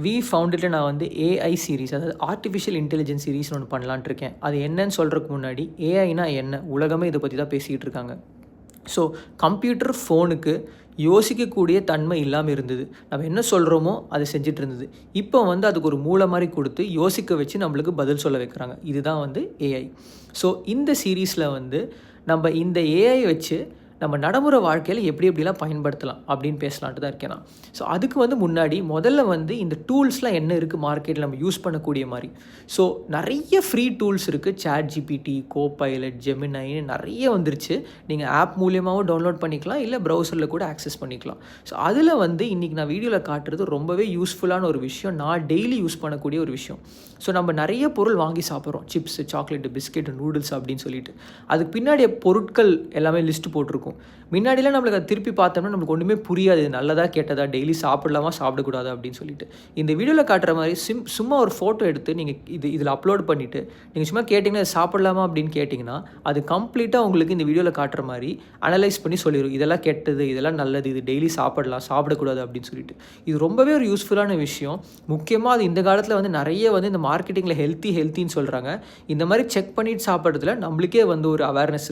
We ஃபவுண்டடில் நான் வந்து AI series, அதாவது ஆர்டிஃபிஷியல் இன்டெலிஜென்ஸ் சீரீஸ்னு ஒன்று பண்ணலான்ட்டு இருக்கேன். அது என்னன்னு சொல்கிறதுக்கு முன்னாடி ஏஐனா என்ன, உலகமே இதை பற்றி தான் பேசிக்கிட்டு இருக்காங்க. ஸோ கம்ப்யூட்டர் ஃபோனுக்கு யோசிக்கக்கூடிய தன்மை இல்லாமல் இருந்தது. நம்ம என்ன சொல்கிறோமோ அதை செஞ்சுட்டு இருந்தது. இப்போ வந்து அதுக்கு ஒரு மூளை மாதிரி கொடுத்து யோசிக்க வச்சு நம்மளுக்கு பதில் சொல்ல வைக்கிறாங்க. இதுதான் வந்து ஏஐ. ஸோ இந்த சீரீஸில் வந்து நம்ம இந்த ஏஐ வச்சு நம்ம நடைமுறை வாழ்க்கையில் எப்படி எப்படிலாம் பயன்படுத்தலாம் அப்படின்னு பேசலான்ட்டு தான் இருக்கேன் நான். ஸோ அதுக்கு வந்து முன்னாடி முதல்ல வந்து இந்த டூல்ஸ்லாம் என்ன இருக்குது மார்க்கெட்டில் நம்ம யூஸ் பண்ணக்கூடிய மாதிரி. ஸோ நிறைய ஃப்ரீ டூல்ஸ் இருக்குது. சாட் ஜிபிடி, கோபைலட், ஜெமினைன்னு நிறைய வந்துருச்சு. நீங்கள் ஆப் மூலியமாகவும் டவுன்லோட் பண்ணிக்கலாம், இல்லை ப்ரௌசரில் கூட ஆக்சஸ் பண்ணிக்கலாம். ஸோ அதில் வந்து இன்றைக்கி நான் வீடியோவில் காட்டுறது ரொம்பவே யூஸ்ஃபுல்லான ஒரு விஷயம், நான் டெய்லி யூஸ் பண்ணக்கூடிய ஒரு விஷயம். ஸோ நம்ம நிறைய பொருள் வாங்கி சாப்பிட்றோம், சிப்ஸு, சாக்லேட்டு, பிஸ்கெட்டு, நூடுல்ஸ் அப்படின்னு சொல்லிட்டு. அதுக்கு பின்னாடி பொருட்கள் எல்லாமே லிஸ்ட்டு போட்டிருக்கும். முன்னாடிலாம் நம்மளுக்கு அதை திருப்பி பார்த்தோம்னா நம்மளுக்கு ஒன்றுமே புரியாது, இது நல்லதா கெட்டதா, டெய்லி சாப்பிடலாமா சாப்பிடக்கூடாது அப்படின்னு சொல்லிட்டு. இந்த வீடியோவில் காட்டுற மாதிரி சும்மா ஒரு ஃபோட்டோ எடுத்து நீங்கள் இதில் அப்லோட் பண்ணிவிட்டு நீங்கள் சும்மா கேட்டிங்கன்னா சாப்பிடலாமா அப்படின்னு கேட்டிங்கன்னா அது கம்ப்ளீட்டாக உங்களுக்கு இந்த வீடியோவில் காட்டுற மாதிரி அனலைஸ் பண்ணி சொல்லிடும். இதெல்லாம் கெட்டது, இதெல்லாம் நல்லது, இது டெய்லி சாப்பிடலாம், சாப்பிடக்கூடாது அப்படின்னு சொல்லிட்டு. இது ரொம்பவே ஒரு யூஸ்ஃபுல்லான விஷயம். முக்கியமாக அது இந்த காலத்தில் வந்து நிறைய வந்து இந்த மார்க்கெட்டிங்கில் ஹெல்த்தின்னு சொல்கிறாங்க. இந்த மாதிரி செக் பண்ணிட்டு சாப்பிட்றதுல நம்மளுக்கே வந்து ஒரு அவேர்னஸ் இருக்குது.